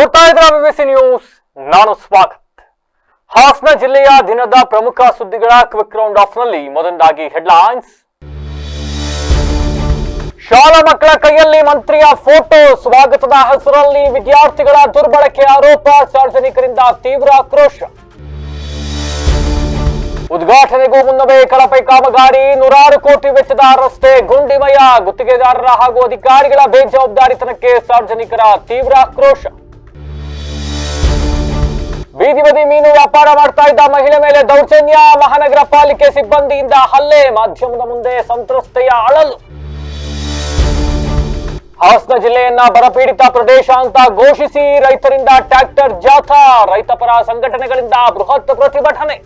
ನೋಡ್ತಾ ಇದ್ರ BBC news. ನಾನು ಸ್ವಾಗತ್. ಹಾಸನ ಜಿಲ್ಲೆಯ ದಿನದ ಪ್ರಮುಖ ಸುದ್ದಿಗಳ ಕ್ವಿಕ್ ರೌಂಡ್ ಆಫ್ ನಲ್ಲಿ ಮೊದಲದಾಗಿ ಹೆಡ್ಲೈನ್ಸ್. ಶಾಲಾ ಮಕ್ಕಳ ಕೈಯಲ್ಲಿ ಮಂತ್ರಿಯ ಫೋಟೋ, ಸ್ವಾಗತದ ಹೆಸರಲ್ಲಿ ವಿದ್ಯಾರ್ಥಿಗಳ ದುರ್ಬಳಕೆ ಆರೋಪ, ಸಾರ್ವಜನಿಕರಿಂದ ತೀವ್ರ ಆಕ್ರೋಶ. ಉದ್ಘಾಟನೆಗೂ ಮುನ್ನವೇ ಕಳಪೆ ಕಾಮಗಾರಿ, 106 ಕೋಟಿ ವೆಚ್ಚದ ರಸ್ತೆ ಗುಂಡಿಮಯ, ಗುತ್ತಿಗೆದಾರರ ಹಾಗೂ ಅಧಿಕಾರಿಗಳ ಬೇಜವಾಬ್ದಾರಿತನಕ್ಕೆ ಸಾರ್ವಜನಿಕರ ತೀವ್ರ ಆಕ್ರೋಶ. ಬೀದಿ ಬದಿ ಮೀನು ವ್ಯಾಪಾರ ಮಾಡ್ತಾ ಇದ್ದ ಮಹಿಳೆ ಮೇಲೆ ದೌರ್ಜನ್ಯ, ಮಹಾನಗರ ಪಾಲಿಕೆ ಸಿಬ್ಬಂದಿಯಿಂದ ಹಲ್ಲೆ, ಮಾಧ್ಯಮದ ಮುಂದೆ ಸಂತ್ರಸ್ತೆಯ ಅಳಲು. ಹಾಸನ ಜಿಲ್ಲೆಯನ್ನ ಬರಪೀಡಿತ ಪ್ರದೇಶ ಅಂತ ಘೋಷಿಸಿ ರೈತರಿಂದ ಟ್ರ್ಯಾಕ್ಟರ್ ಜಾಥಾ, ರೈತ ಪರ ಸಂಘಟನೆಗಳಿಂದ ಬೃಹತ್ ಪ್ರತಿಭಟನೆ.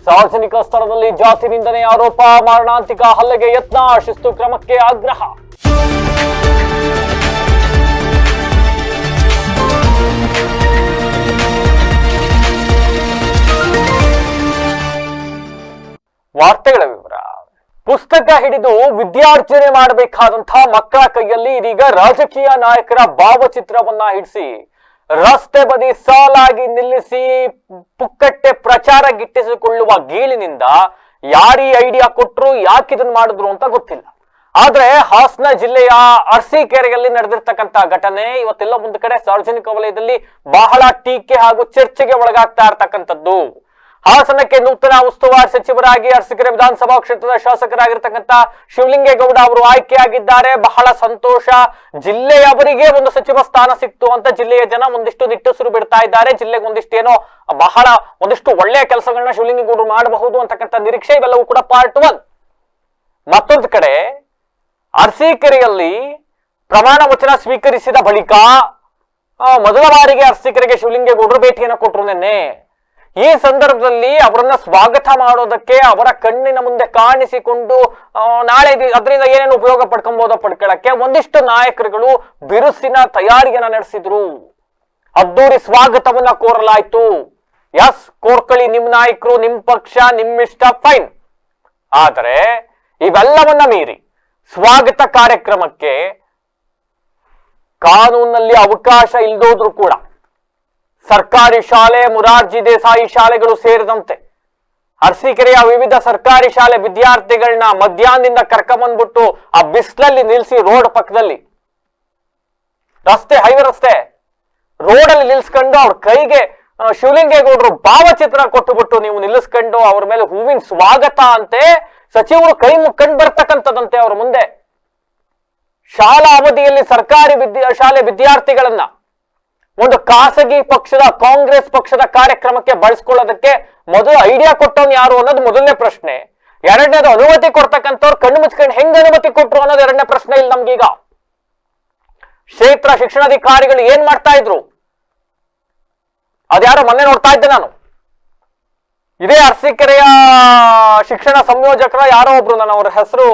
ಸಾರ್ವಜನಿಕ ಸ್ಥಳದಲ್ಲಿ ಜಾತಿ ನಿಂದನೆ ಆರೋಪ, ಮಾರಣಾಂತಿಕ ಹಲ್ಲೆಗೆ ಯತ್ನ, ಶಿಸ್ತು ಕ್ರಮಕ್ಕೆ ಆಗ್ರಹ. ವಾರ್ತೆಗಳ ವಿವರ. ಪುಸ್ತಕ ಹಿಡಿದು ವಿದ್ಯಾರ್ಜನೆ ಮಾಡಬೇಕಾದಂತಹ ಮಕ್ಕಳ ಕೈಯಲ್ಲಿ ಇದೀಗ ರಾಜಕೀಯ ನಾಯಕರ ಭಾವಚಿತ್ರವನ್ನ ಹಿಡಿಸಿ ರಸ್ತೆ ಬದಿ ಸಾಲಾಗಿ ನಿಲ್ಲಿಸಿ ಪುಕ್ಕಟ್ಟೆ ಪ್ರಚಾರ ಗಿಟ್ಟಿಸಿಕೊಳ್ಳುವ ಗೀಳಿನಿಂದ ಯಾರೀ ಐಡಿಯಾ ಕೊಟ್ರು, ಯಾಕೆ ಇದನ್ನ ಮಾಡಿದ್ರು ಅಂತ ಗೊತ್ತಿಲ್ಲ. ಆದ್ರೆ ಹಾಸನ ಜಿಲ್ಲೆಯ ಅರಸೀಕೆರೆಯಲ್ಲಿ ನಡೆದಿರ್ತಕ್ಕಂಥ ಘಟನೆ ಇವತ್ತೆಲ್ಲ ಒಂದು ಕಡೆ ಸಾರ್ವಜನಿಕ ವಲಯದಲ್ಲಿ ಬಹಳ ಟೀಕೆ ಹಾಗೂ ಚರ್ಚೆಗೆ ಒಳಗಾಗ್ತಾ ಇರ್ತಕ್ಕಂಥದ್ದು. ಹಾಸನಕ್ಕೆ ನೂತನ ಉಸ್ತುವಾರಿ ಸಚಿವರಾಗಿ ಅರಸೀಕೆರೆ ವಿಧಾನಸಭಾ ಕ್ಷೇತ್ರದ ಶಾಸಕರಾಗಿರ್ತಕ್ಕಂಥ ಶಿವಲಿಂಗೇಗೌಡ ಅವರು ಆಯ್ಕೆಯಾಗಿದ್ದಾರೆ. ಬಹಳ ಸಂತೋಷ. ಜಿಲ್ಲೆಯವರಿಗೆ ಒಂದು ಸಚಿವ ಸ್ಥಾನ ಸಿಕ್ತು ಅಂತ ಜಿಲ್ಲೆಯ ಜನ ಒಂದಿಷ್ಟು ನಿಟ್ಟುಸಿರು ಬಿಡ್ತಾ ಇದ್ದಾರೆ. ಜಿಲ್ಲೆಗೆ ಒಂದಿಷ್ಟು ಒಳ್ಳೆಯ ಕೆಲಸಗಳನ್ನ ಶಿವಲಿಂಗೇಗೌಡರು ಮಾಡಬಹುದು ಅಂತಕ್ಕಂಥ ನಿರೀಕ್ಷೆ, ಇವೆಲ್ಲವೂ ಕೂಡ ಪಾರ್ಟ್ 1. ಮತ್ತೊಂದು ಕಡೆ ಅರಸೀಕೆರೆಯಲ್ಲಿ ಪ್ರಮಾಣ ವಚನ ಸ್ವೀಕರಿಸಿದ ಬಳಿಕ ಮೊದಲ ಬಾರಿಗೆ ಅರಸೀಕೆರೆಗೆ ಶಿವಲಿಂಗೇಗೌಡರು ಭೇಟಿಯನ್ನು ಕೊಟ್ಟರು ನಿನ್ನೆ. ಈ ಸಂದರ್ಭದಲ್ಲಿ ಅವರನ್ನ ಸ್ವಾಗತ ಮಾಡೋದಕ್ಕೆ ಅವರ ಕಣ್ಣಿನ ಮುಂದೆ ಕಾಣಿಸಿಕೊಂಡು ನಾಳೆ ಅದರಿಂದ ಏನೇನು ಉಪಯೋಗ ಪಡ್ಕೊಳ್ಳಕ್ಕೆ ಒಂದಿಷ್ಟು ನಾಯಕರುಗಳು ಬಿರುಸಿನ ತಯಾರಿಯನ್ನ ನಡೆಸಿದ್ರು. ಅದ್ದೂರಿ ಸ್ವಾಗತವನ್ನ ಕೋರಲಾಯ್ತು. ಎಸ್, ಕೋರ್ಕಳಿ, ನಿಮ್ ನಾಯಕರು, ನಿಮ್ ಪಕ್ಷ, ನಿಮ್ಮಿಷ್ಟ, ಫೈನ್. ಆದರೆ ಇವೆಲ್ಲವನ್ನ ಮೀರಿ ಸ್ವಾಗತ ಕಾರ್ಯಕ್ರಮಕ್ಕೆ ಕಾನೂನಲ್ಲಿ ಅವಕಾಶ ಇಲ್ದೋದ್ರು ಕೂಡ ಸರ್ಕಾರಿ ಶಾಲೆ, ಮುರಾರ್ಜಿ ದೇಸಾಯಿ ಶಾಲೆಗಳು ಸೇರಿದಂತೆ ಅರಸೀಕೆರೆಯ ವಿವಿಧ ಸರ್ಕಾರಿ ಶಾಲೆ ವಿದ್ಯಾರ್ಥಿಗಳನ್ನ ಮಧ್ಯಾಹ್ನದಿಂದ ಕರ್ಕೊಂಡ್ಬಂದ್ಬಿಟ್ಟು ಆ ಬಿಸಿಲಲ್ಲಿ ನಿಲ್ಸಿ ರೋಡ್ ಪಕ್ಕದಲ್ಲಿ ಹೈವೇ ರಸ್ತೆ ರೋಡಲ್ಲಿ ನಿಲ್ಸ್ಕೊಂಡು ಅವ್ರ ಕೈಗೆ ಶಿವಲಿಂಗೇಗೌಡರು ಭಾವಚಿತ್ರ ಕೊಟ್ಟುಬಿಟ್ಟು ನೀವು ನಿಲ್ಲಿಸ್ಕೊಂಡು ಅವ್ರ ಮೇಲೆ ಹೂವಿನ ಸ್ವಾಗತ ಅಂತೆ ಸಚಿವರು ಕೈ ಮುಕ್ಕೊಂಡು ಬರ್ತಕ್ಕಂಥದ್ದಂತೆ. ಅವ್ರ ಮುಂದೆ ಶಾಲಾ ಅವಧಿಯಲ್ಲಿ ಸರ್ಕಾರಿ ಶಾಲೆ ವಿದ್ಯಾರ್ಥಿಗಳನ್ನ ಒಂದು ಖಾಸಗಿ ಪಕ್ಷದ, ಕಾಂಗ್ರೆಸ್ ಪಕ್ಷದ ಕಾರ್ಯಕ್ರಮಕ್ಕೆ ಬಳಸ್ಕೊಳ್ಳೋದಕ್ಕೆ ಮೊದಲು ಐಡಿಯಾ ಕೊಟ್ಟವನು ಯಾರು ಅನ್ನೋದು ಮೊದಲನೇ ಪ್ರಶ್ನೆ. ಎರಡನೇದು, ಅನುಮತಿ ಕೊಡ್ತಕ್ಕಂಥವ್ರು ಕಣ್ಣು ಮುಚ್ಕೊಂಡು ಹೆಂಗ್ ಅನುಮತಿ ಕೊಟ್ರು ಅನ್ನೋದು ಎರಡನೇ ಪ್ರಶ್ನೆ. ಇಲ್ಲ ನಮ್ಗೀಗ ಕ್ಷೇತ್ರ ಶಿಕ್ಷಣಾಧಿಕಾರಿಗಳು ಏನ್ ಮಾಡ್ತಾ ಇದ್ರು ಅದ್ಯಾರೋ ಮೊನ್ನೆ ನೋಡ್ತಾ ಇದ್ದೆ ನಾನು. ಇದೇ ಅರಸೀಕೆರೆಯ ಶಿಕ್ಷಣ ಸಂಯೋಜಕರ ಯಾರೋ ಒಬ್ರು, ನಾನು ಅವ್ರ ಹೆಸರು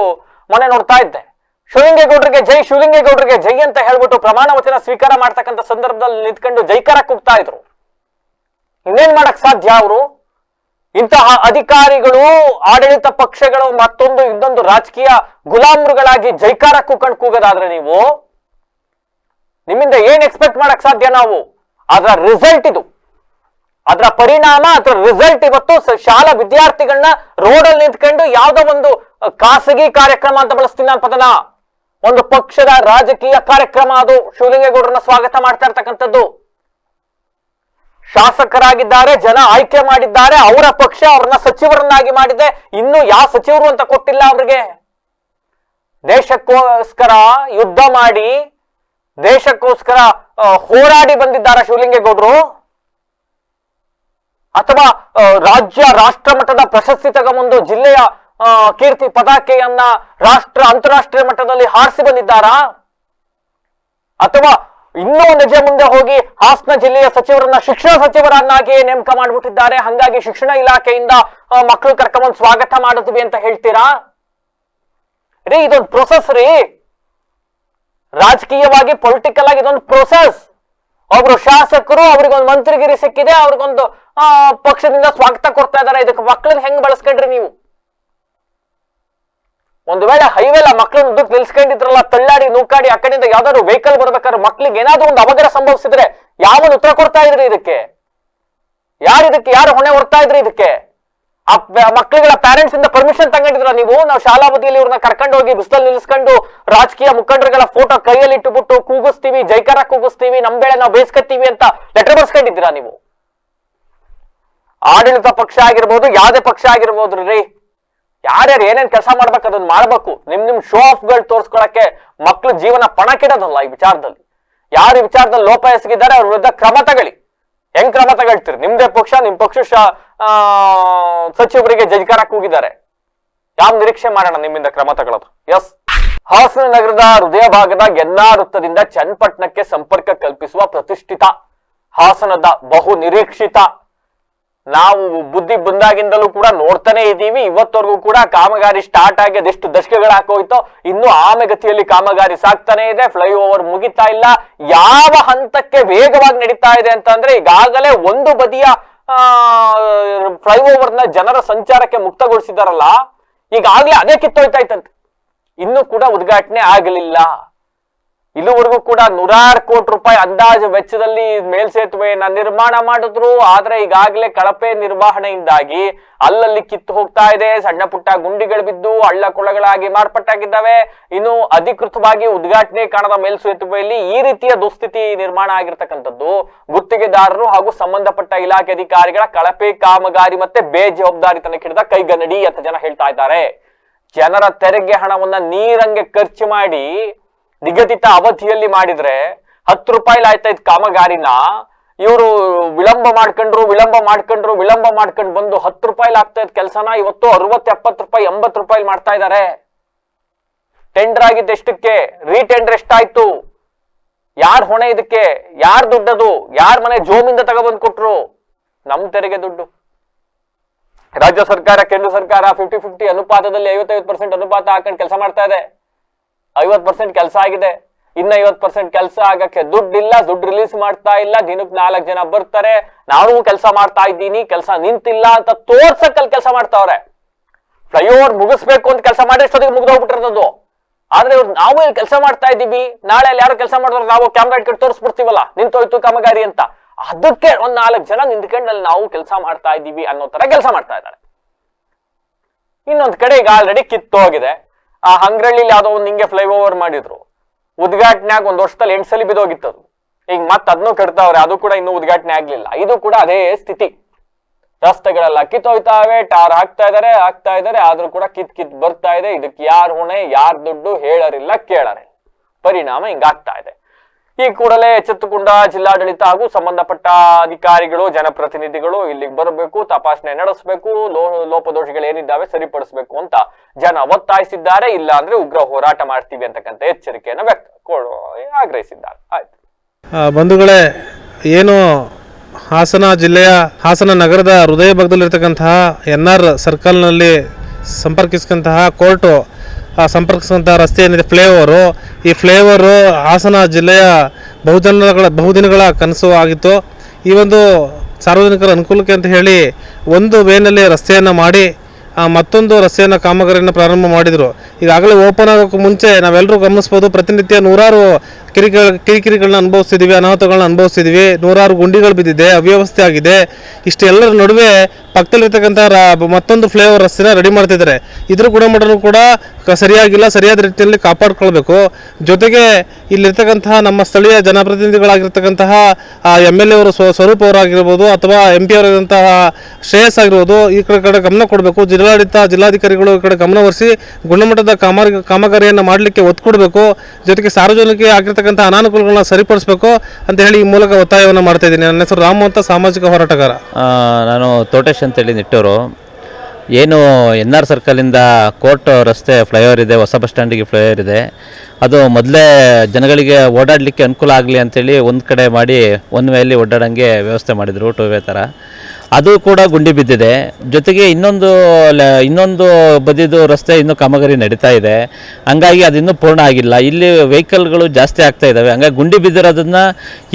ಮೊನ್ನೆ ನೋಡ್ತಾ ಇದ್ದೆ. ಶಿವಲಿಂಗೇಗೌಡರಿಗೆ ಜೈ, ಶಿವಲಿಂಗೇಗೌಡರಿಗೆ ಜೈ ಅಂತ ಹೇಳ್ಬಿಟ್ಟು ಪ್ರಮಾಣ ವಚನ ಸ್ವೀಕಾರ ಮಾಡ್ತಕ್ಕಂಥ ಸಂದರ್ಭದಲ್ಲಿ ನಿಂತ್ಕೊಂಡು ಜೈಕಾರ ಕೂಗ್ತಾ ಇದ್ರು. ಇನ್ನೇನ್ ಮಾಡಕ್ ಸಾಧ್ಯ? ಅವರು ಇಂತಹ ಅಧಿಕಾರಿಗಳು, ಆಡಳಿತ ಪಕ್ಷಗಳು ಮತ್ತೊಂದು ಇನ್ನೊಂದು ರಾಜಕೀಯ ಗುಲಾಮರುಗಳಾಗಿ ಜೈಕಾರ ಕೂಗೋದಾದ್ರೆ ನೀವು ನಿಮ್ಮಿಂದ ಏನ್ ಎಕ್ಸ್ಪೆಕ್ಟ್ ಮಾಡಕ್ ಸಾಧ್ಯ? ನಾವು ಅದರ ರಿಸಲ್ಟ್ ಇದು, ಅದರ ಪರಿಣಾಮ, ಅದರ ರಿಸಲ್ಟ್ ಇವತ್ತು ಶಾಲಾ ವಿದ್ಯಾರ್ಥಿಗಳನ್ನ ರೋಡಲ್ಲಿ ನಿಂತ್ಕೊಂಡು ಯಾವ್ದೋ ಒಂದು ಖಾಸಗಿ ಕಾರ್ಯಕ್ರಮ ಅಂತ ಬಳಸ್ತೀನಿ ನಾನು ಪದನ, ಒಂದು ಪಕ್ಷದ ರಾಜಕೀಯ ಕಾರ್ಯಕ್ರಮ ಅದು. ಶಿವಲಿಂಗೇಗೌಡರನ್ನ ಸ್ವಾಗತ ಮಾಡ್ತಾ ಇರ್ತಕ್ಕಂಥದ್ದು. ಶಾಸಕರಾಗಿದ್ದಾರೆ, ಜನ ಆಯ್ಕೆ ಮಾಡಿದ್ದಾರೆ, ಅವರ ಪಕ್ಷ ಅವ್ರನ್ನ ಸಚಿವರನ್ನಾಗಿ ಮಾಡಿದೆ. ಇನ್ನು ಯಾವ ಸಚಿವರು ಅಂತ ಕೊಟ್ಟಿಲ್ಲ ಅವ್ರಿಗೆ. ದೇಶಕ್ಕೋಸ್ಕರ ಯುದ್ಧ ಮಾಡಿ, ದೇಶಕ್ಕೋಸ್ಕರ ಹೋರಾಡಿ ಬಂದಿದ್ದಾರೆ ಶಿವಲಿಂಗೇಗೌಡರು. ಅಥವಾ ರಾಷ್ಟ್ರ ಮಟ್ಟದ ಪ್ರಶಸ್ತಿ ತಗೊಂಡು ಜಿಲ್ಲೆಯ ಕೀರ್ತಿ ಪತಾಕೆಯನ್ನ ಅಂತಾರಾಷ್ಟ್ರೀಯ ಮಟ್ಟದಲ್ಲಿ ಹಾರಿಸಿ ಬಂದಿದ್ದಾರಾ? ಅಥವಾ ಇನ್ನೂ ಒಂದು ಹೆಜ್ಜೆ ಮುಂದೆ ಹೋಗಿ ಹಾಸನ ಜಿಲ್ಲೆಯ ಸಚಿವರನ್ನ ಶಿಕ್ಷಣ ಸಚಿವರನ್ನಾಗಿ ನೇಮಕ ಮಾಡ್ಬಿಟ್ಟಿದ್ದಾರೆ, ಹಂಗಾಗಿ ಶಿಕ್ಷಣ ಇಲಾಖೆಯಿಂದ ಮಕ್ಕಳು ಕರ್ಕೊಂಡ್ಬಂದು ಸ್ವಾಗತ ಮಾಡುತ್ತೀವಿ ಅಂತ ಹೇಳ್ತೀರಾ? ರೀ, ಇದೊಂದು ಪ್ರೊಸೆಸ್ ರೀ. ರಾಜಕೀಯವಾಗಿ, ಪೊಲಿಟಿಕಲ್ ಆಗಿ ಇದೊಂದು ಪ್ರೊಸೆಸ್. ಒಬ್ರು ಶಾಸಕರು, ಅವ್ರಿಗೊಂದು ಮಂತ್ರಿಗಿರಿ ಸಿಕ್ಕಿದೆ, ಅವ್ರಿಗೊಂದು ಪಕ್ಷದಿಂದ ಸ್ವಾಗತ ಕೊಡ್ತಾ ಇದಾರೆ. ಇದಕ್ಕೆ ಮಕ್ಕಳನ್ನ ಹೆಂಗ್ ಬಳಸ್ಕೊಂಡ್ರಿ ನೀವು? ಒಂದು ವೇಳೆ ಹೈವೇಲ ಮಕ್ಕಳನ್ನ ದುಡ್ಡು ನಿಲ್ಸ್ಕೊಂಡಿದ್ರಲ್ಲ, ತಳ್ಳಾಡಿ ನೂಕಾಡಿ ಆ ಕಡೆಯಿಂದ ಯಾವ್ದಾದ್ರು ವೆಹಿಕಲ್ ಬರ್ಬೇಕಾದ್ರೆ ಮಕ್ಳಿಗೆ ಏನಾದ್ರು ಒಂದು ಅವಘಡ ಸಂಭವಿಸಿದ್ರೆ ಯಾವನ್ ಉತ್ತರ ಕೊಡ್ತಾ ಇದ್ರಿ ಇದಕ್ಕೆ? ಯಾರು ಹೊಣೆ ಹೊರ್ತಾ ಇದ್ರಿ ಇದಕ್ಕೆ? ಆ ಮಕ್ಕಳುಗಳ ಪ್ಯಾರೆಂಟ್ಸ್ ಇಂದ ಪರ್ಮಿಷನ್ ತಗೊಂಡಿದ್ರ ನೀವು? ನಾವು ಶಾಲಾ ಬದಿಯಲ್ಲಿ ಇವ್ರನ್ನ ಕರ್ಕೊಂಡು ಹೋಗಿ ಬಿಸಿಲಲ್ಲಿ ನಿಲ್ಸ್ಕೊಂಡು ರಾಜಕೀಯ ಮುಖಂಡರುಗಳ ಫೋಟೋ ಕೈಯಲ್ಲಿ ಇಟ್ಟುಬಿಟ್ಟು ಕೂಗಿಸ್ತೀವಿ, ಜೈಕಾರ ಕೂಗಿಸ್ತೀವಿ, ನಮ್ ಬೆಳೆ ನಾವು ಬೇಯಿಸ್ಕೊತೀವಿ ಅಂತ ಲೆಟರ್ ಬರ್ಸ್ಕೊಂಡಿದ್ದೀರಾ ನೀವು? ಆಡಳಿತ ಪಕ್ಷ ಆಗಿರ್ಬೋದು, ಯಾವ್ದೇ ಪಕ್ಷ ಆಗಿರ್ಬೋದು ರೀ, ಯಾರ್ಯಾರು ಏನೇನ್ ಕೆಲಸ ಮಾಡ್ಬೇಕು ಅದನ್ನ ಮಾಡ್ಬೇಕು. ನಿಮ್ ಶೋ ಆಫ್ ಗಳು ತೋರ್ಸ್ಕೊಳಕ್ಕೆ ಮಕ್ಳು ಜೀವನ ಪಣ ಕೆಡೋದಲ್ಲ. ಈ ವಿಚಾರದಲ್ಲಿ ಯಾರು ಈ ವಿಚಾರದಲ್ಲಿ ಲೋಪ ಎಸಗಿದ್ದಾರೆ ಅವ್ರ ವಿರುದ್ಧ ಕ್ರಮ ತಗೊಳ್ಳಿ. ಹೆಂಗ್ ಕ್ರಮ ತಗೊಳ್ತೀರಿ? ನಿಮ್ದೇ ಪಕ್ಷ, ನಿಮ್ ಪಕ್ಷ ಸಚಿವರಿಗೆ ಜೈಕಾರಕ್ಕೆ ಹೋಗಿದ್ದಾರೆ. ಯಾವ ನಿರೀಕ್ಷೆ ಮಾಡೋಣ ನಿಮ್ಮಿಂದ ಕ್ರಮ ತಗೊಳ್ಳೋದು? ಎಸ್. ಹಾಸನ ನಗರದ ಹೃದಯ ಭಾಗದ ಗೆನ್ನಾರ್ ವೃತ್ತದಿಂದ ಚನ್ನಪಟ್ಟಣಕ್ಕೆ ಸಂಪರ್ಕ ಕಲ್ಪಿಸುವ ಪ್ರತಿಷ್ಠಿತ ಹಾಸನದ ಬಹು ನಿರೀಕ್ಷಿತ, ನಾವು ಬುದ್ಧಿ ಬಂದಾಗಿಂದಲೂ ಕೂಡ ನೋಡ್ತಾನೆ ಇದ್ದೀವಿ, ಇವತ್ತವರೆಗೂ ಕೂಡ ಕಾಮಗಾರಿ ಸ್ಟಾರ್ಟ್ ಆಗಿ ಅದೆಷ್ಟು ದಶಕಗಳು ಹಾಕೋಯ್ತೋ ಇನ್ನು ಆಮೆಗತಿಯಲ್ಲಿ ಕಾಮಗಾರಿ ಸಾಕ್ತಾನೆ ಇದೆ. ಫ್ಲೈಓವರ್ ಮುಗಿತಾ ಇಲ್ಲ. ಯಾವ ಹಂತಕ್ಕೆ ವೇಗವಾಗಿ ನಡೀತಾ ಇದೆ ಅಂತಂದ್ರೆ ಈಗಾಗಲೇ ಒಂದು ಬದಿಯ ಫ್ಲೈಓವರ್ ನ ಜನರ ಸಂಚಾರಕ್ಕೆ ಮುಕ್ತಗೊಳಿಸಿದಾರಲ್ಲ, ಈಗಾಗಲೇ ಅದೇ ಕಿತ್ತೋಯ್ತಾಯ್ತಂತೆ. ಇನ್ನೂ ಕೂಡ ಉದ್ಘಾಟನೆ ಆಗಲಿಲ್ಲ. ಇಲ್ಲಿವರೆಗೂ ಕೂಡ 106 ಕೋಟಿ ರೂಪಾಯಿ ಅಂದಾಜು ವೆಚ್ಚದಲ್ಲಿ ಮೇಲ್ಸೇತುವೆಯನ್ನ ನಿರ್ಮಾಣ ಮಾಡಿದ್ರು. ಆದ್ರೆ ಈಗಾಗಲೇ ಕಳಪೆ ನಿರ್ವಹಣೆಯಿಂದಾಗಿ ಅಲ್ಲಲ್ಲಿ ಕಿತ್ತು ಹೋಗ್ತಾ ಇದೆ. ಸಣ್ಣ ಪುಟ್ಟ ಗುಂಡಿಗಳು ಬಿದ್ದು ಹಳ್ಳ ಕೊಳ್ಳಗಳಾಗಿ ಮಾರ್ಪಟ್ಟಾಗಿದ್ದಾವೆ. ಇನ್ನು ಅಧಿಕೃತವಾಗಿ ಉದ್ಘಾಟನೆ ಕಾಣದ ಮೇಲ್ಸೇತುವೆಯಲ್ಲಿ ಈ ರೀತಿಯ ದುಸ್ಥಿತಿ ನಿರ್ಮಾಣ ಆಗಿರ್ತಕ್ಕಂಥದ್ದು ಗುತ್ತಿಗೆದಾರರು ಹಾಗೂ ಸಂಬಂಧಪಟ್ಟ ಇಲಾಖೆ ಅಧಿಕಾರಿಗಳ ಕಳಪೆ ಕಾಮಗಾರಿ ಮತ್ತೆ ಬೇಜವಾಬ್ದಾರಿತನಕ್ಕೆ ಹಿಡಿದ ಕೈಗನ್ನಡಿ ಅಂತ ಜನ ಹೇಳ್ತಾ ಇದ್ದಾರೆ. ಜನರ ತೆರಿಗೆ ಹಣವನ್ನ ನೀರಂಗೆ ಖರ್ಚು ಮಾಡಿ ನಿಗದಿತ ಅವಧಿಯಲ್ಲಿ ಮಾಡಿದ್ರೆ 10 ರೂಪಾಯಿ ಆಯ್ತಾ ಇದ್ ಕಾಮಗಾರಿನ ಇವರು ವಿಳಂಬ ಮಾಡ್ಕೊಂಡು ಬಂದು 10 ರೂಪಾಯಿ ಆಗ್ತಾ ಇದ್ ಕೆಲಸನ ಇವತ್ತು 60, 70 ರೂಪಾಯಿ, 80 ರೂಪಾಯಿ ಮಾಡ್ತಾ ಇದ್ದಾರೆ. ಟೆಂಡರ್ ಆಗಿದ್ದು ಎಷ್ಟಕ್ಕೆ? ರೀಟೆಂಡರ್ ಎಷ್ಟಾಯ್ತು? ಯಾರ್ ಹೊಣೆ ಇದಕ್ಕೆ? ಯಾರ್ ದುಡ್ಡದು? ಯಾರ್ ಮನೆ ಜೋಮಿಂದ ತಗೊಬಂದ್ ಕೊಟ್ರು? ನಮ್ ತೆರಿಗೆ ದುಡ್ಡು. ರಾಜ್ಯ ಸರ್ಕಾರ, ಕೇಂದ್ರ ಸರ್ಕಾರ 50-50 ಅನುಪಾತದಲ್ಲಿ 55% ಅನುಪಾತ ಹಾಕೊಂಡು ಕೆಲಸ ಮಾಡ್ತಾ ಇದೆ. 50% ಕೆಲಸ ಆಗಿದೆ. ಇನ್ನ 50% ಕೆಲಸ ಆಗಕ್ಕೆ ದುಡ್ಡಿಲ್ಲ, ದುಡ್ಡು ರಿಲೀಸ್ ಮಾಡ್ತಾ ಇಲ್ಲ. ದಿನಕ್ಕೆ 4 ಜನ ಬರ್ತಾರೆ, ನಾನು ಕೆಲಸ ಮಾಡ್ತಾ ಇದ್ದೀನಿ, ಕೆಲಸ ನಿಂತಿಲ್ಲ ಅಂತ ತೋರ್ಸಕ್ಕಲ್ಲಿ ಕೆಲಸ ಮಾಡ್ತಾವ್ರೆ. ಫ್ಲೈಓವರ್ ಮುಗಿಸ್ಬೇಕು ಅಂತ ಕೆಲಸ ಮಾಡಿ ಎಷ್ಟೊತ್ತಿಗೆ ಮುಗ್ದೋಗ್ಬಿಟ್ಟಿರೋದು. ಆದ್ರೆ ಇವ್ರು ನಾವು ಇಲ್ಲಿ ಕೆಲಸ ಮಾಡ್ತಾ ಇದ್ದೀವಿ, ನಾಳೆ ಅಲ್ಲಿ ಯಾರು ಕೆಲಸ ಮಾಡಿದ್ರೆ ನಾವು ಕ್ಯಾಮ್ರಾ ಇಟ್ಕೊಂಡು ತೋರಿಸ್ಬಿಡ್ತೀವಲ್ಲ ನಿಂತೋಯ್ತು ಕಾಮಗಾರಿ ಅಂತ. ಅದಕ್ಕೆ 4 ಜನ ನಿಂತ್ಕೊಂಡು ಅಲ್ಲಿ ನಾವು ಕೆಲಸ ಮಾಡ್ತಾ ಇದ್ದೀವಿ ಅನ್ನೋ ತರ ಕೆಲಸ ಮಾಡ್ತಾ ಇದ್ದಾರೆ. ಇನ್ನೊಂದ್ ಕಡೆ ಈಗ ಆಲ್ರೆಡಿ ಕಿತ್ತೋಗಿದೆ. ಆ ಹಂಗ್ರಳ್ಳಿ ಯಾವ್ದೋ ಒಂದು ಹಿಂಗೆ ಫ್ಲೈಓವರ್ ಮಾಡಿದ್ರು, ಉದ್ಘಾಟನೆಯಾಗ 1 ವರ್ಷದಲ್ಲಿ 8 ಸಲ ಬಿದ್ದೋಗಿತ್ತದು. ಈಗ ಮತ್ತೆ ಅದನ್ನು ಕೆಡ್ತಾವ್ರೆ, ಅದು ಕೂಡ ಇನ್ನೂ ಉದ್ಘಾಟನೆ ಆಗ್ಲಿಲ್ಲ. ಇದು ಕೂಡ ಅದೇ ಸ್ಥಿತಿ. ರಸ್ತೆಗಳೆಲ್ಲ ಕಿತ್ತೋಯ್ತಾವೆ, ಟಾರ್ ಹಾಕ್ತಾ ಇದಾರೆ, ಆದ್ರೂ ಕೂಡ ಕಿತ್ ಬರ್ತಾ ಇದೆ. ಇದಕ್ಕೆ ಯಾರ್ ಹೊಣೆ, ಯಾರ್ ದುಡ್ಡು ಹೇಳರಿಲ್ಲ ಕೇಳರಿಲ್ಲ. ಪರಿಣಾಮ ಹಿಂಗಾಗ್ತಾ ಇದೆ. ಈ ಕೂಡಲೇ ಎಚ್ಚೆತ್ತುಕೊಂಡ ಜಿಲ್ಲಾಡಳಿತ ಹಾಗೂ ಸಂಬಂಧಪಟ್ಟ ಅಧಿಕಾರಿಗಳು, ಜನಪ್ರತಿನಿಧಿಗಳು ಇಲ್ಲಿಗೆ ಬರಬೇಕು, ತಪಾಸಣೆ ನಡೆಸಬೇಕು, ಲೋಪದೋಷಗಳು ಏನಿದ್ದಾವೆ ಸರಿಪಡಿಸಬೇಕು ಅಂತ ಜನ ಒತ್ತಾಯಿಸಿದ್ದಾರೆ. ಇಲ್ಲ ಅಂದ್ರೆ ಉಗ್ರ ಹೋರಾಟ ಮಾಡ್ತೀವಿ ಅಂತಕ್ಕಂಥ ಎಚ್ಚರಿಕೆಯನ್ನು ಆಗ್ರಹಿಸಿದ್ದಾರೆ. ಆಯ್ತು ಬಂಧುಗಳೇ, ಏನು ಹಾಸನ ಜಿಲ್ಲೆಯ ಹಾಸನ ನಗರದ ಹೃದಯ ಭಾಗದಲ್ಲಿರ್ತಕ್ಕಂತಹ NR ಸರ್ಕಲ್ನಲ್ಲಿ ಸಂಪರ್ಕಿಸಿದಂತಹ ಕೋರ್ಟು ಸಂಪರ್ಕಿಸಿದಂಥ ರಸ್ತೆ ಏನಿದೆ ಫ್ಲೈಓವರು, ಈ ಫ್ಲೈಓವರು ಹಾಸನ ಜಿಲ್ಲೆಯ ಬಹುದಿನಗಳ ಕನಸು ಆಗಿತ್ತು. ಈ ಒಂದು ಸಾರ್ವಜನಿಕರ ಅನುಕೂಲಕ್ಕೆ ಅಂತ ಹೇಳಿ ಒಂದು ವೇನಲ್ಲಿ ರಸ್ತೆಯನ್ನು ಮಾಡಿ ಮತ್ತೊಂದು ರಸ್ತೆಯನ್ನು ಕಾಮಗಾರಿಯನ್ನು ಪ್ರಾರಂಭ ಮಾಡಿದರು. ಈಗಾಗಲೇ ಓಪನ್ ಆಗೋಕ್ಕೂ ಮುಂಚೆ ನಾವೆಲ್ಲರೂ ಗಮನಿಸ್ಬೋದು, ಪ್ರತಿನಿತ್ಯ 100 ಕಿರಿಕಿರಿಗಳನ್ನ ಅನುಭವಿಸ್ತಿದ್ದೀವಿ, ಅನಾಹುತಗಳನ್ನ ಅನುಭವಿಸ್ತಿದ್ದೀವಿ. 100 ಗುಂಡಿಗಳು ಬಿದ್ದಿದೆ, ಅವ್ಯವಸ್ಥೆ ಆಗಿದೆ. ಇಷ್ಟೆಲ್ಲರ ನಡುವೆ ಪಕ್ಕದಲ್ಲಿರ್ತಕ್ಕಂಥ ಮತ್ತೊಂದು ಫ್ಲೈಓವರ್ ರಸ್ತೆನ ರೆಡಿ ಮಾಡ್ತಿದ್ದಾರೆ. ಇದ್ರ ಗುಣಮಟ್ಟನೂ ಕೂಡ ಸರಿಯಾಗಿಲ್ಲ, ಸರಿಯಾದ ರೀತಿಯಲ್ಲಿ ಕಾಪಾಡ್ಕೊಳ್ಬೇಕು. ಜೊತೆಗೆ ಇಲ್ಲಿರ್ತಕ್ಕಂತಹ ನಮ್ಮ ಸ್ಥಳೀಯ ಜನಪ್ರತಿನಿಧಿಗಳಾಗಿರ್ತಕ್ಕಂತಹ MLA ಅವರು ಸ್ವರೂಪ್ ಅವರಾಗಿರ್ಬೋದು ಅಥವಾ MP ಅವರಾಗಿರುವಂತಹ ಶ್ರೇಯಸ್ ಆಗಿರ್ಬೋದು, ಈ ಕಡೆ ಗಮನ ಕೊಡಬೇಕು. ಜಿಲ್ಲಾಧಿಕಾರಿಗಳು ಈ ಕಡೆ ಗಮನವಹಿಸಿ ಗುಣಮಟ್ಟದ ಕಾಮಗಾರಿಯನ್ನು ಮಾಡಲಿಕ್ಕೆ ಒತ್ತು ಕೊಡಬೇಕು. ಜೊತೆಗೆ ಸಾರ್ವಜನಿಕ ಆಗಿರ್ತಕ್ಕಂಥ ಅನಾನುಕೂಲಗಳನ್ನ ಸರಿಪಡಿಸಬೇಕು ಅಂತ ಹೇಳಿ ಈ ಮೂಲಕ ಒತ್ತಾಯವನ್ನು ಮಾಡ್ತಾ ಇದ್ದೀನಿ. ನನ್ನ ಹೆಸರು ರಾಮು ಅಂತ, ಸಾಮಾಜಿಕ ಹೋರಾಟಗಾರ. ನಾನು ತೋಟೇಶ್ ಅಂತೇಳಿ ನಿಟ್ಟೂರು. ಏನು NR ಸರ್ಕಲಿಂದ ಕೋರ್ಟ್ ರಸ್ತೆ ಫ್ಲೈಓವರ್ ಇದೆ, ಹೊಸ ಬಸ್ ಸ್ಟ್ಯಾಂಡಿಗೆ ಫ್ಲೈಓವರ್ ಇದೆ. ಅದು ಮೊದಲೇ ಜನಗಳಿಗೆ ಓಡಾಡಲಿಕ್ಕೆ ಅನುಕೂಲ ಆಗಲಿ ಅಂಥೇಳಿ ಒಂದು ಕಡೆ ಮಾಡಿ ಒನ್ ವೇಯಲ್ಲಿ ಓಡಾಡೋಂಗೆ ವ್ಯವಸ್ಥೆ ಮಾಡಿದರು, 2 ವೇ ಥರ. ಅದು ಕೂಡ ಗುಂಡಿ ಬಿದ್ದಿದೆ. ಜೊತೆಗೆ ಇನ್ನೊಂದು ಬದಿದು ರಸ್ತೆ ಇನ್ನೂ ಕಾಮಗಾರಿ ನಡೀತಾ ಇದೆ. ಹಂಗಾಗಿ ಅದು ಇನ್ನೂ ಪೂರ್ಣ ಆಗಿಲ್ಲ. ಇಲ್ಲಿ ವೆಹಿಕಲ್ಗಳು ಜಾಸ್ತಿ ಆಗ್ತಾ ಇದ್ದಾವೆ. ಹಂಗಾಗಿ ಗುಂಡಿ ಬಿದ್ದಿರೋದನ್ನು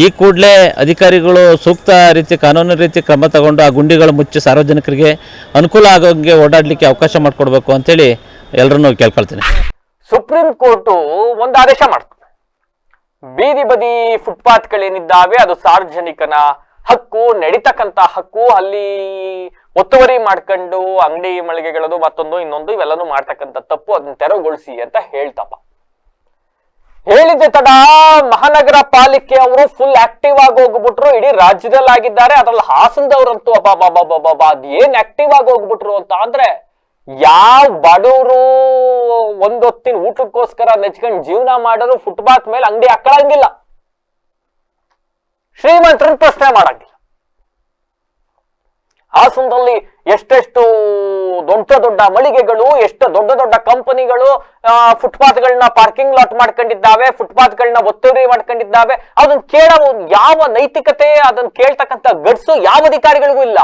ಈ ಕೂಡಲೇ ಅಧಿಕಾರಿಗಳು ಸೂಕ್ತ ರೀತಿ ಕಾನೂನು ರೀತಿ ಕ್ರಮ ತಗೊಂಡು ಆ ಗುಂಡಿಗಳು ಮುಚ್ಚಿ ಸಾರ್ವಜನಿಕರಿಗೆ ಅನುಕೂಲ ಆಗೋಂಗೆ ಓಡಾಡಲಿಕ್ಕೆ ಅವಕಾಶ ಮಾಡಿಕೊಡ್ಬೇಕು ಅಂಥೇಳಿ ಎಲ್ಲರನ್ನೂ ಕೇಳ್ಕೊಳ್ತೀನಿ. ಸುಪ್ರೀಂ ಕೋರ್ಟು ಒಂದು ಆದೇಶ ಮಾಡ್ತದೆ, ಬೀದಿ ಬದಿ ಫುಟ್ಪಾತ್ಗಳೇನಿದ್ದಾವೆ ಅದು ಸಾರ್ವಜನಿಕನ ಹಕ್ಕು, ನಡೀತಕ್ಕಂತ ಹಕ್ಕು. ಅಲ್ಲಿ ಒತ್ತುವರಿ ಮಾಡ್ಕೊಂಡು ಅಂಗಡಿ ಮಳಿಗೆಗಳದು ಮತ್ತೊಂದು ಇನ್ನೊಂದು ಇವೆಲ್ಲನೂ ಮಾಡ್ತಕ್ಕಂಥ ತಪ್ಪು, ಅದನ್ನ ತೆರವುಗೊಳಿಸಿ ಅಂತ ಹೇಳ್ತಪ್ಪ. ಹೇಳಿದ್ದೆ ತಡ ಮಹಾನಗರ ಪಾಲಿಕೆ ಅವರು ಫುಲ್ ಆಕ್ಟಿವ್ ಆಗಿ ಹೋಗ್ಬಿಟ್ರು. ಇಡೀ ರಾಜ್ಯದಲ್ಲಿ ಆಗಿದ್ದಾರೆ, ಅದ್ರಲ್ಲಿ ಹಾಸನದವ್ರಂತೂ ಅದ್ ಏನ್ ಆಕ್ಟಿವ್ ಆಗಿ ಹೋಗ್ಬಿಟ್ರು ಅಂತ ಅಂದ್ರೆ, ಯಾವ ಬಡವರು ಒಂದೊತ್ತಿನ ಊಟಕ್ಕೋಸ್ಕರ ನೆಚ್ಕೊಂಡು ಜೀವನ ಮಾಡೋರು ಫುಟ್ಪಾತ್ ಮೇಲೆ ಅಂಗಡಿ ಹಾಕೊಳ್ಳಂಗಿಲ್ಲ, ಶ್ರೀಮಂತರನ್ನ ಪ್ರಶ್ನೆ ಮಾಡಂಗಿಲ್ಲ. ಹಾಸನದಲ್ಲಿ ಎಷ್ಟೆಷ್ಟು ದೊಡ್ಡ ದೊಡ್ಡ ಮಳಿಗೆಗಳು, ಎಷ್ಟು ದೊಡ್ಡ ದೊಡ್ಡ ಕಂಪನಿಗಳು ಫುಟ್ಪಾತ್ಗಳನ್ನ ಪಾರ್ಕಿಂಗ್ ಲಾಟ್ ಮಾಡ್ಕೊಂಡಿದ್ದಾವೆ, ಫುಟ್ಪಾತ್ಗಳನ್ನ ಒತ್ತುವರಿ ಮಾಡ್ಕೊಂಡಿದ್ದಾವೆ. ಅದನ್ನ ಕೇಳೋ ಯಾವ ನೈತಿಕತೆ, ಅದನ್ನ ಕೇಳ್ತಕ್ಕಂಥ ಗಡ್ಸು ಯಾವ ಅಧಿಕಾರಿಗಳಿಗೂ ಇಲ್ಲ.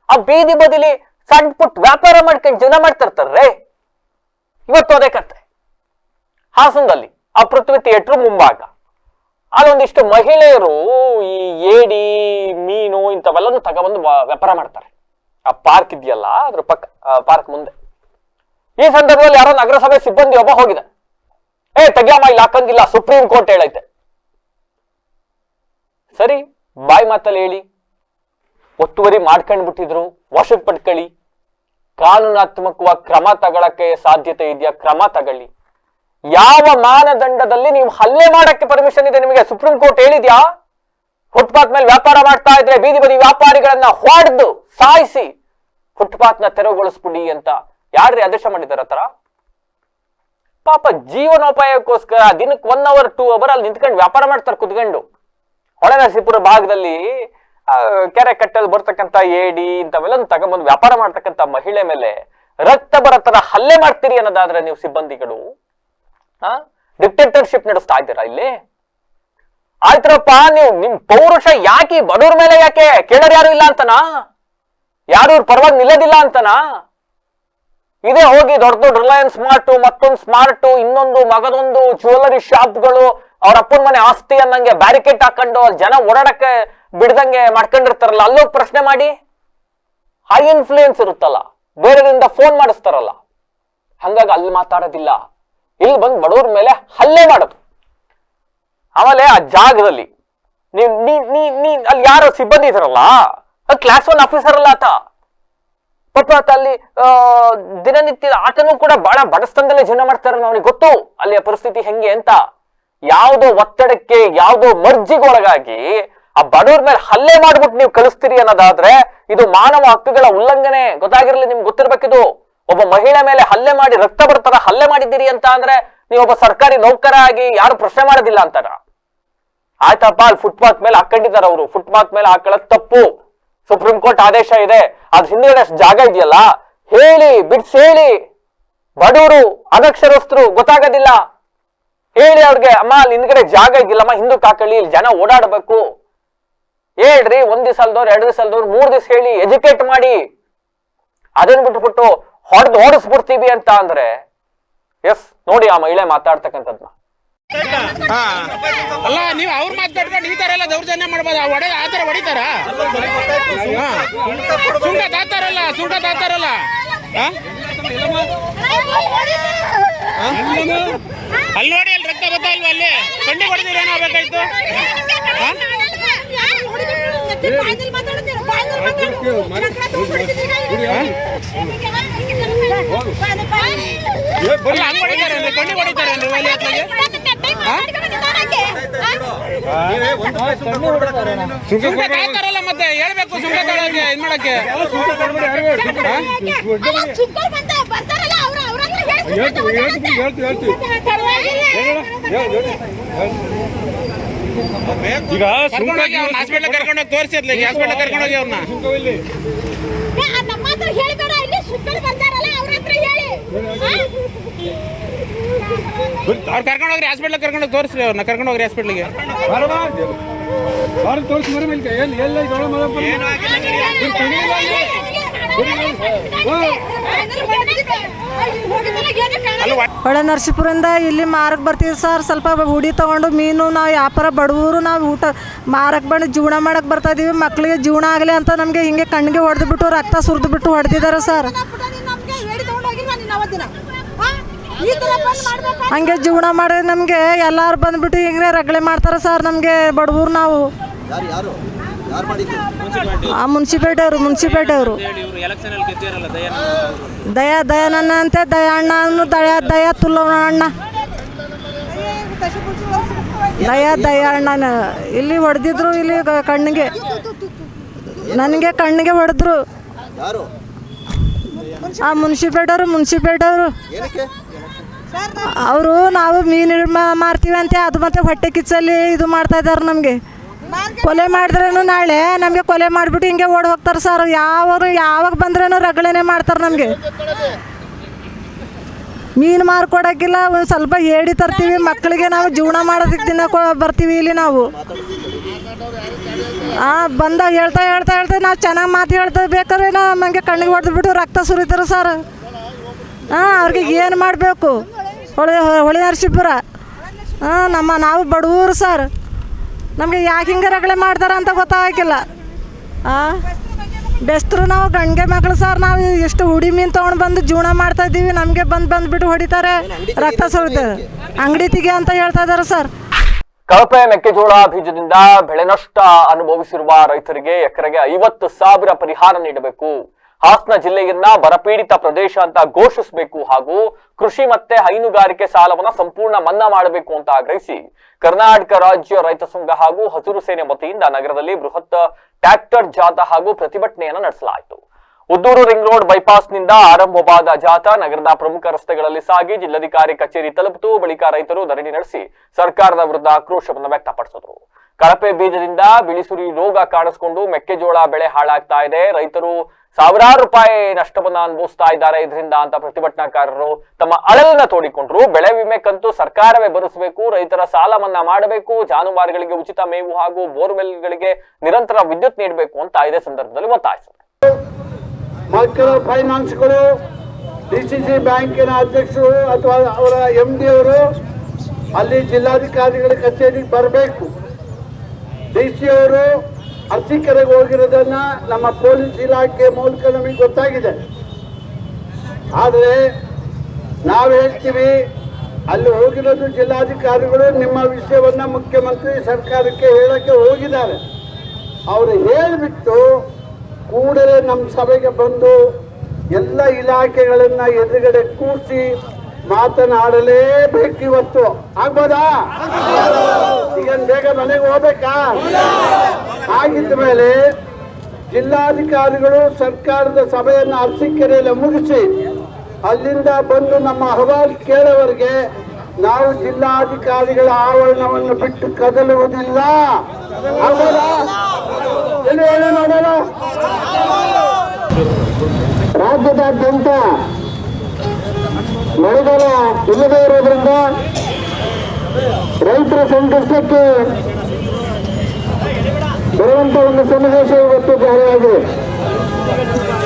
ಆ ಬೀದಿ ಬದಿಲಿ ಸಣ್ಣ ಪುಟ್ಟ ವ್ಯಾಪಾರ ಮಾಡ್ಕೊಂಡು ಜೀವನ ಮಾಡ್ತಿರ್ತಾರೆ. ಇವತ್ತು ಅದೇ ಕತೆ ಹಾಸನದಲ್ಲಿ ಆ ಪೃಥ್ವಿ ಥಿಯೇಟರ್ ಮುಂಭಾಗ ಅಲ್ಲೊಂದಿಷ್ಟು ಮಹಿಳೆಯರು ಈ ಏಡಿ ಮೀನು ಇಂಥವೆಲ್ಲನೂ ತಗೊಬಂದು ವ್ಯಾಪಾರ ಮಾಡ್ತಾರೆ. ಆ ಪಾರ್ಕ್ ಇದೆಯಲ್ಲ ಅದ್ರ ಪಕ್ಕ, ಪಾರ್ಕ್ ಮುಂದೆ. ಈ ಸಂದರ್ಭದಲ್ಲಿ ಯಾರೋ ನಗರಸಭೆ ಸಿಬ್ಬಂದಿ ಒಬ್ಬ ಹೋಗಿದೆ, ತೆಗಿಯಮ್ಮ ಇಲ್ಲಿ ಹಾಕಂಗಿಲ್ಲ, ಸುಪ್ರೀಂ ಕೋರ್ಟ್ ಹೇಳೈತೆ. ಸರಿ, ಬಾಯಿ ಮಾತಲ್ಲಿ ಹೇಳಿ, ಒತ್ತುವರಿ ಮಾಡ್ಕೊಂಡ್ ಬಿಟ್ಟಿದ್ರು, ವಶಕ್ಕೆ ಪಡ್ಕೊಳ್ಳಿ, ಕಾನೂನಾತ್ಮಕವಾಗಿ ಕ್ರಮ ತಗೊಳಕ್ಕೆ ಸಾಧ್ಯತೆ ಇದೆಯಾ, ಕ್ರಮ ತಗೊಳ್ಳಿ. ಯಾವ ಮಾನದಂಡದಲ್ಲಿ ನೀವು ಹಲ್ಲೆ ಮಾಡಕ್ಕೆ ಪರ್ಮಿಷನ್ ಇದೆ ನಿಮಗೆ? Supreme court ಹೇಳಿದ್ಯಾ? ಫುಟ್ಪಾತ್ ಮೇಲೆ ವ್ಯಾಪಾರ ಮಾಡ್ತಾ ಇದ್ರೆ ಬೀದಿ ಬದಿ ವ್ಯಾಪಾರಿಗಳನ್ನ ಹೊಡೆದು ಸಾಯಿಸಿ ಫುಟ್ಪಾತ್ ನ ತೆರವುಗೊಳಿಸ್ಬಿಡಿ ಅಂತ ಯಾರ್ರಿ ಆದೇಶ ಮಾಡಿದಾರ? ತರ ಪಾಪ ಜೀವನೋಪಾಯಕ್ಕೋಸ್ಕರ ದಿನಕ್ಕೆ 1 hour 2 hour ಅಲ್ಲಿ ನಿಂತ್ಕೊಂಡು ವ್ಯಾಪಾರ ಮಾಡ್ತಾರೆ ಕುತ್ಕೊಂಡು. ಹೊಳೆನರಸೀಪುರ ಭಾಗದಲ್ಲಿ ಕೆರೆ ಕಟ್ಟಲ್ಲಿ ಬರ್ತಕ್ಕಂಥ ಏಡಿ ಇಂಥವೆಲ್ಲ ತಗೊಂಡ್ಬಂದು ವ್ಯಾಪಾರ ಮಾಡ್ತಕ್ಕಂಥ ಮಹಿಳೆ ಮೇಲೆ ರಕ್ತ ಬರತರ ಹಲ್ಲೆ ಮಾಡ್ತೀರಿ ಅನ್ನೋದಾದ್ರೆ ನೀವು ಸಿಬ್ಬಂದಿಗಳು ಡಿಕ್ಟೇಟರ್ಶಿಪ್ ನಡೆಸ್ತಾ ಇದ್ದೀರಾ ಇಲ್ಲಿ? ಆಯ್ತ್ರಪ್ಪ, ನೀವು ನಿಮ್ ಪೌರುಷ ಯಾಕೆ ಬಡವ್ರ ಮೇಲೆ ಯಾಕೆ? ಕೇಳೋರು ಯಾರು ಇಲ್ಲ ಅಂತನಾ? ಯಾರು ಇವ್ರ ಪರವಾಗಿ ನಿಲ್ಲೋದಿಲ್ಲ ಅಂತನಾ? ಇದೇ ಹೋಗಿ ದೊಡ್ಡ ದೊಡ್ಡ ರಿಲಯನ್ಸ್ ಸ್ಮಾರ್ಟ್, ಮತ್ತೊಂದು ಸ್ಮಾರ್ಟ್, ಇನ್ನೊಂದು ಮಗದೊಂದು ಜ್ಯುವೆಲರಿ ಶಾಪ್ಗಳು ಅವ್ರ ಅಪ್ಪನ ಮನೆ ಆಸ್ತಿ ಅನ್ನಂಗೆ ಬ್ಯಾರಿಕೇಡ್ ಹಾಕೊಂಡು ಜನ ಓಡಾಡಕ್ಕೆ ಬಿಡ್ದಂಗೆ ಮಾಡ್ಕೊಂಡಿರ್ತಾರಲ್ಲ, ಅಲ್ಲೋಗಿ ಪ್ರಶ್ನೆ ಮಾಡಿ. ಹೈ ಇನ್ಫ್ಲೂಯೆನ್ಸ್ ಇರುತ್ತಲ್ಲ, ಬೇರೆಯವರಿಂದ ಫೋನ್ ಮಾಡಿಸ್ತಾರಲ್ಲ, ಹಂಗಾಗಿ ಅಲ್ಲಿ ಮಾತಾಡೋದಿಲ್ಲ, ಇಲ್ಲಿ ಬಂದು ಬಡವ್ರ ಮೇಲೆ ಹಲ್ಲೆ ಮಾಡೋದು. ಆಮೇಲೆ ಆ ಜಾಗದಲ್ಲಿ ಅಲ್ಲಿ ಯಾರೋ ಸಿಬ್ಬಂದಿ ಇದಾರಲ್ಲ, ಕ್ಲಾಸ್ 1 ಆಫೀಸರ್ ಅಲ್ಲ ಆತ. ಪಾಪ ಅಲ್ಲಿ ದಿನನಿತ್ಯ ಆತನೂ ಕೂಡ ಬಹಳ ಬಡಸ್ತನದಲ್ಲೇ ಜೀವನ ಮಾಡ್ತಾರೆ. ಅವನಿಗೆ ಗೊತ್ತು ಅಲ್ಲಿಯ ಪರಿಸ್ಥಿತಿ ಹೆಂಗೆ ಅಂತ. ಯಾವುದೋ ಒತ್ತಡಕ್ಕೆ, ಯಾವುದೋ ಮರ್ಜಿಗೊಳಗಾಗಿ ಆ ಬಡವ್ರ ಮೇಲೆ ಹಲ್ಲೆ ಮಾಡ್ಬಿಟ್ಟು ನೀವು ಕಳಿಸ್ತೀರಿ ಅನ್ನೋದಾದ್ರೆ ಇದು ಮಾನವ ಹಕ್ಕುಗಳ ಉಲ್ಲಂಘನೆ. ಗೊತ್ತಾಗಿರ್ಲಿ, ನಿಮ್ಗೆ ಗೊತ್ತಿರ್ಬೇಕಿದು. ಒಬ್ಬ ಮಹಿಳೆ ಮೇಲೆ ಹಲ್ಲೆ ಮಾಡಿ ರಕ್ತ ಬರ್ತಾರ ಹಲ್ಲೆ ಮಾಡಿದ್ದೀರಿ ಅಂತ ಅಂದ್ರೆ ನೀವೊಬ್ಬ ಸರ್ಕಾರಿ ನೌಕರ ಆಗಿ ಯಾರು ಪ್ರಶ್ನೆ ಮಾಡೋದಿಲ್ಲ ಅಂತಾರ? ಆಯ್ತಪ್ಪ, ಅಲ್ಲಿ ಫುಟ್ಪಾತ್ ಮೇಲೆ ಹಾಕೊಂಡಿದ್ದಾರೆ ಅವರು, ಫುಟ್ಪಾತ್ ಮೇಲೆ ಹಾಕೊಳ್ಳೋದು ತಪ್ಪು, ಸುಪ್ರೀಂ ಕೋರ್ಟ್ ಆದೇಶ ಇದೆ. ಅದ್ ಹಿಂದ್ಗಡೆ ಅಷ್ಟು ಜಾಗ ಇದೆಯಲ್ಲ, ಹೇಳಿ ಬಿಡ್ಸಿ ಹೇಳಿ. ಬಡವರು ಅನಕ್ಷರಸ್ಥರು ಗೊತ್ತಾಗೋದಿಲ್ಲ, ಹೇಳಿ ಅವ್ರಿಗೆ, ಅಮ್ಮ ಅಲ್ಲಿ ಹಿಂದ್ಗಡೆ ಜಾಗ ಇದ್ದಿಲ್ಲಮ್ಮ, ಹಿಂದಕ್ಕೆ ಹಾಕೊಳ್ಳಿ, ಇಲ್ಲಿ ಜನ ಓಡಾಡ್ಬೇಕು. ಹೇಳ್ರಿ, 1 ದಿವಸ ಅಲ್ದವ್ರು, 2 ದಿವಸ ಅಲ್ದವ್ರು, 3 ದಿವಸ ಹೇಳಿ, ಎಜುಕೇಟ್ ಮಾಡಿ. ಅದನ್ನ ಬಿಟ್ಬಿಟ್ಟು ಓಡಿಸ್ಬಿಡ್ತೀವಿ ಅಂತ ಅಂದ್ರೆ ಎಸ್ ನೋಡಿ ಆ ಮಹಿಳೆ ಮಾತಾಡ್ತಕ್ಕಂಥದ್ನ. ಅಲ್ಲ, ನೀವು ಅವ್ರು ಮಾತಾಡ್ಕೊಂಡು ಈ ತರ ಎಲ್ಲ ದೌರ್ಜನ್ಯ ಮಾಡ್ಬೋದು. ಆ ತರ ಹೊಡಿತಾರ? ಸುಂಕ ತಾತಾರಲ್ಲ ಅಲ್ಲಿ ನೋಡಿ, ಅಲ್ಲಿ ರಕ್ತ ಬರ್ತಾ ಇಲ್ವಾ? ಅಲ್ಲಿ ಕಣ್ಣಿ ಹೊಡೆದಿರ ಏನಾಗಬೇಕಾಯ್ತು? ಕಣ್ಣಿ ಹೊಡಿತಾರೆ ಸುಂಕ ತಾತಾರಲ್ಲ, ಮತ್ತೆ ಹೇಳ್ಬೇಕು ಸುಂಕ ತಾಳಕ್ಕೆ ಇದ್ ಮಾಡಕ್ಕೆ. ಈಗ ಹಾಸ್ಪಿಟಲ್ ಕರ್ಕೊಂಡೋಗಿ ತೋರಿಸಿ, ಹಾಸ್ಪಿಟಲ್ ಕರ್ಕೊಂಡೋಗಿ ಅವ್ರನ್ನ ಅವ್ರು ಕರ್ಕೊಂಡೋಗ್ರಿ, ಹಾಸ್ಪಿಟ್ಲ್ ಕರ್ಕೊಂಡೋಗಿ ತೋರಿಸ್ರಿ, ಅವ್ರನ್ನ ಕರ್ಕೊಂಡೋಗ್ರಿ ಹಾಸ್ಪಿಟ್ಲಿಗೆ. ಹೊಳೆನರಸೀಪುರದಿಂದ ಇಲ್ಲಿ ಮಾರಕ್ಕೆ ಬರ್ತೀವಿ ಸರ್. ಸ್ವಲ್ಪ ಹುಡಿ ತೊಗೊಂಡು ಮೀನು ನಾವು ವ್ಯಾಪಾರ ಬಡವರು, ನಾವು ಊಟ ಮಾರಕ್ಕೆ ಬಂದು ಜೀವನ ಮಾಡಕ್ಕೆ ಬರ್ತಾ ಇದೀವಿ. ಮಕ್ಕಳಿಗೆ ಜೀವನ ಆಗಲಿ ಅಂತ ನಮಗೆ ಹಿಂಗೆ ಕಣ್ಣಿಗೆ ಹೊಡೆದ್ಬಿಟ್ಟು ರಕ್ತ ಸುರಿದ್ಬಿಟ್ಟು ಹೊಡೆದಿದ್ದಾರೆ ಸರ್. ಹಂಗೆ ಜೀವನ ಮಾಡಿ ನಮಗೆ ಎಲ್ಲರೂ ಬಂದ್ಬಿಟ್ಟು ಹಿಂಗೆ ರಗಳೆ ಮಾಡ್ತಾರೆ ಸರ್. ನಮಗೆ ಬಡವ್ರು ನಾವು. ಮುನ್ಸಿಪೇಟೆಯವರು ದಯಾನನ್ನ ಅಂತೆ ದಯಣ್ಣ ದಯಾ ತುಲ್ಲವ ಅಣ್ಣ ದಯಾ ಅಣ್ಣನ ಇಲ್ಲಿ ಹೊಡೆದಿದ್ರು. ಇಲ್ಲಿ ಕಣ್ಣಿಗೆ ನನಗೆ ಕಣ್ಣಿಗೆ ಹೊಡೆದ್ರು. ಮುನ್ಸಿಪೇಟೆಯವರು ಅವರು ನಾವು ಮೀನು ಮಾರ್ತೀವಿ ಅಂತ ಅದು ಮತ್ತೆ ಹೊಟ್ಟೆ ಕಿಚ್ಚಲ್ಲಿ ಇದು ಮಾಡ್ತಾ ಇದ್ದಾರೆ. ನಮಗೆ ಕೊಲೆ ಮಾಡಿದ್ರೇನು ನಾಳೆ ನಮಗೆ ಕೊಲೆ ಮಾಡಿಬಿಟ್ಟು ಹಿಂಗೆ ಓಡಿ ಹೋಗ್ತಾರೆ ಸರ್. ಯಾವಾಗ ಬಂದ್ರೇನು ರಗಳೆನೇ ಮಾಡ್ತಾರೆ. ನಮಗೆ ಮೀನು ಮಾರ್ಕೊಡೋಕ್ಕಿಲ್ಲ, ಒಂದು ಸ್ವಲ್ಪ ಏಡಿ ತರ್ತೀವಿ ಮಕ್ಕಳಿಗೆ. ನಾವು ಜೀವನ ಮಾಡೋದಕ್ಕೆ ತಿನ್ನೋಕೆ ಬರ್ತೀವಿ ಇಲ್ಲಿ ನಾವು. ಬಂದಾಗ ಹೇಳ್ತಾ ನಾವು ಚೆನ್ನಾಗಿ ಮಾತು ಹೇಳ್ತಾ ಬೇಕಾದ್ರೆ ನಮಗೆ ಕಣ್ಣಿಗೆ ಹೊಡೆದ್ಬಿಟ್ಟು ರಕ್ತ ಸುರಿತಾರೆ ಸರ್. ಅವ್ರಿಗೆ ಏನು ಮಾಡಬೇಕು? ಹೊಳೆ ನರಸೀಪುರ ನಾವು ಬಡವರು ಸರ್. ನಮಗೆ ಯಾಕೆ ಹಿಂಗೆ ರಗಳೆ ಮಾಡ್ತಾರೆ ಅಂತ ಗೊತ್ತಾಗಿಲ್ಲ. ಬೆಸ್ತರು ನಾವು ಗಂಡಿಗೆ ಮಕ್ಕಳು ಸರ್. ನಾವು ಎಷ್ಟು ಹುಡಿ ಮೀನು ತೊಗೊಂಡು ಬಂದು ಜೀವನ ಮಾಡ್ತಾ ಇದ್ದೀವಿ. ನಮಗೆ ಬಂದುಬಿಟ್ಟು ಹೊಡಿತಾರೆ, ರಕ್ತ ಸುರಿತಾರೆ. ಅಂಗಡಿ ತೆಗಿ ಅಂತ ಹೇಳ್ತಾ ಇದ್ದಾರೆ ಸರ್. ಕಳಪೆ ಮೆಕ್ಕೆಜೋಳ ಬೀಜದಿಂದ ಬೆಳೆ ನಷ್ಟ ಅನುಭವಿಸಿರುವ ರೈತರಿಗೆ ಎಕರೆಗೆ 50,000 ಪರಿಹಾರ ನೀಡಬೇಕು. ಹಾಸನ ಜಿಲ್ಲೆಯನ್ನ ಬರಪೀಡಿತ ಪ್ರದೇಶ ಅಂತ ಘೋಷಿಸಬೇಕು ಹಾಗೂ ಕೃಷಿ ಮತ್ತೆ ಹೈನುಗಾರಿಕೆ ಸಾಲವನ್ನ ಸಂಪೂರ್ಣ ಮನ್ನಾ ಮಾಡಬೇಕು ಅಂತ ಆಗ್ರಹಿಸಿ ಕರ್ನಾಟಕ ರಾಜ್ಯ ರೈತ ಸಂಘ ಹಾಗೂ ಹಸಿರು ಸೇನೆ ವತಿಯಿಂದ ನಗರದಲ್ಲಿ ಬೃಹತ್ ಟ್ರ್ಯಾಕ್ಟರ್ ಜಾಥಾ ಹಾಗೂ ಪ್ರತಿಭಟನೆಯನ್ನು ನಡೆಸಲಾಯಿತು. ಉದ್ದೂರು ರಿಂಗ್ ರೋಡ್ ಬೈಪಾಸ್ ನಿಂದ ಆರಂಭವಾದ ಜಾಥಾ ನಗರದ ಪ್ರಮುಖ ರಸ್ತೆಗಳಲ್ಲಿ ಸಾಗಿ ಜಿಲ್ಲಾಧಿಕಾರಿ ಕಚೇರಿ ತಲುಪಿತು. ಬಳಿಕ ರೈತರು ಧರಣಿ ನಡೆಸಿ ಸರ್ಕಾರದ ವಿರುದ್ಧ ಆಕ್ರೋಶವನ್ನು ವ್ಯಕ್ತಪಡಿಸಿದರು. ಕಳಪೆ ಬೀಜದಿಂದ ಬಿಳಿಸುರಿ ರೋಗ ಕಾಣಿಸಿಕೊಂಡು ಮೆಕ್ಕೆಜೋಳ ಬೆಳೆ ಹಾಳಾಗ್ತಾ ಇದೆ. ರೈತರು ಸಾವಿರಾರು ರೂಪಾಯಿ ನಷ್ಟವನ್ನ ಅನುಭವಿಸ್ತಾ ಇದ್ದಾರೆ ಇದರಿಂದ ಅಂತ ಪ್ರತಿಭಟನಾಕಾರರು ತಮ್ಮ ಅಳಲನ್ನ ತೋಡಿಕೊಂಡ್ರು. ಬೆಳೆ ವಿಮೆ ಕಂತು ಸರ್ಕಾರವೇ ಭರಿಸಬೇಕು, ರೈತರ ಸಾಲ ಮನ್ನಾ ಮಾಡಬೇಕು, ಜಾನುವಾರುಗಳಿಗೆ ಉಚಿತ ಮೇವು ಹಾಗೂ ಬೋರ್ವೆಲ್ಗಳಿಗೆ ನಿರಂತರ ವಿದ್ಯುತ್ ನೀಡಬೇಕು ಅಂತ ಇದೇ ಸಂದರ್ಭದಲ್ಲಿ ಒತ್ತಾಯಿಸಿದರು. ಮೈಕ್ರೋ ಫೈನಾನ್ಸ್ಗಳು, ಡಿಸಿಸಿ ಬ್ಯಾಂಕಿನ ಅಧ್ಯಕ್ಷರು ಅಥವಾ ಅವರ MD ಅವರು ಅಲ್ಲಿ ಜಿಲ್ಲಾಧಿಕಾರಿಗಳ ಕಚೇರಿಗೆ ಬರಬೇಕು. DC ಅವರು ಅರಸೀಕೆರೆಗೆ ಹೋಗಿರೋದನ್ನ ನಮ್ಮ ಪೊಲೀಸ್ ಇಲಾಖೆ ಮೂಲಕ ನಮಗೆ ಗೊತ್ತಾಗಿದೆ. ಆದರೆ ನಾವು ಹೇಳ್ತೀವಿ, ಅಲ್ಲಿ ಹೋಗಿರೋದು ಜಿಲ್ಲಾಧಿಕಾರಿಗಳು ನಿಮ್ಮ ವಿಷಯವನ್ನ ಮುಖ್ಯಮಂತ್ರಿ ಸರ್ಕಾರಕ್ಕೆ ಹೇಳಕ್ಕೆ ಹೋಗಿದ್ದಾರೆ. ಅವರು ಹೇಳಿಬಿಟ್ಟು ಕೂಡಲೇ ನಮ್ಮ ಸಭೆಗೆ ಬಂದು ಎಲ್ಲ ಇಲಾಖೆಗಳನ್ನ ಎದುರುಗಡೆ ಕೂರಿಸಿ ಮಾತನಾಡಲೇಬೇಕು. ಇವತ್ತು ಆಗ್ಬೋದಾ? ಈಗ ಬೇಗ ಮನೆಗೆ ಹೋಗ್ಬೇಕಾ? ಆಗಿದ್ದ ಮೇಲೆ ಜಿಲ್ಲಾಧಿಕಾರಿಗಳು ಸರ್ಕಾರದ ಸಭೆಯನ್ನು ಅರಸೀಕೆರೆಯಲ್ಲಿ ಮುಗಿಸಿ ಅಲ್ಲಿಂದ ಬಂದು ನಮ್ಮ ಅಹವಾಲು ಕೇಳೋವರೆಗೆ ನಾವು ಜಿಲ್ಲಾಧಿಕಾರಿಗಳ ಆವರಣವನ್ನು ಬಿಟ್ಟು ಕದಲುವುದಿಲ್ಲ. ಆಗ್ಬೋದಾ? ಹೇಳಿ ನೋಡೋಣ. ರಾಜ್ಯದಾದ್ಯಂತ ಮಳೆಗಾಲ ಇಲ್ಲದೇ ಇರೋದ್ರಿಂದ ರೈತರ ಸಂಕಷ್ಟಕ್ಕೆ ಬರುವಂತ ಒಂದು ಸನ್ನಿವೇಶ ಇವತ್ತು ಜಾರಿಯಾಗಿದೆ.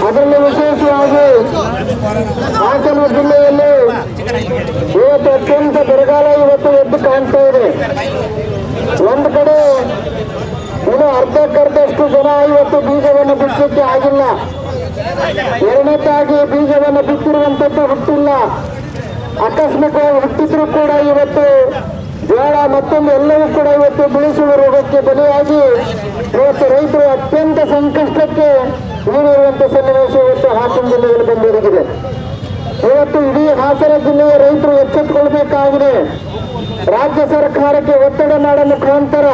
ಅದರಲ್ಲಿ ವಿಶೇಷವಾಗಿ ಹಾಸನ ಜಿಲ್ಲೆಯಲ್ಲಿ ಇವತ್ತು ಅತ್ಯಂತ ಬರಗಾಲ ಇವತ್ತು ಎದ್ದು ಕಾಣ್ತಾ ಇದೆ. ಒಂದು ಕಡೆ ಇನ್ನು ಅರ್ಧಕ್ಕರ್ಧಷ್ಟು ಜನ ಇವತ್ತು ಬೀಜವನ್ನು ಬಿತ್ತಲಿಕ್ಕೆ ಆಗಿಲ್ಲ. ಎರಡನೇದಾಗಿ ಬೀಜವನ್ನು ಬಿತ್ತಿರುವಂತದ್ದು ಹುಟ್ಟಿಲ್ಲ. ಆಕಸ್ಮಿಕವಾಗಿ ಹುಟ್ಟಿದ್ರು ಕೂಡ ಇವತ್ತು ಜೋಳ ಮತ್ತೊಂದು ಎಲ್ಲವೂ ಕೂಡ ಇವತ್ತು ಬಿಳಿಸುವ ರೋಗಕ್ಕೆ ಬಲಿಯಾಗಿ ಇವತ್ತು ರೈತರು ಅತ್ಯಂತ ಸಂಕಷ್ಟಕ್ಕೆ ನೀಡಿರುವಂತ ಸನ್ನಿವೇಶ ಇವತ್ತು ಹಾಸನ ಜಿಲ್ಲೆಯಲ್ಲಿ ಬಂದಿರುತ್ತದೆ. ಇವತ್ತು ಇಡೀ ಹಾಸನ ಜಿಲ್ಲೆಯ ರೈತರು ಎಚ್ಚೆತ್ತುಕೊಳ್ಬೇಕಾಗಿದೆ. ರಾಜ್ಯ ಸರ್ಕಾರಕ್ಕೆ ಒತ್ತಡ ಮಾಡೋ ಮುಖಾಂತರ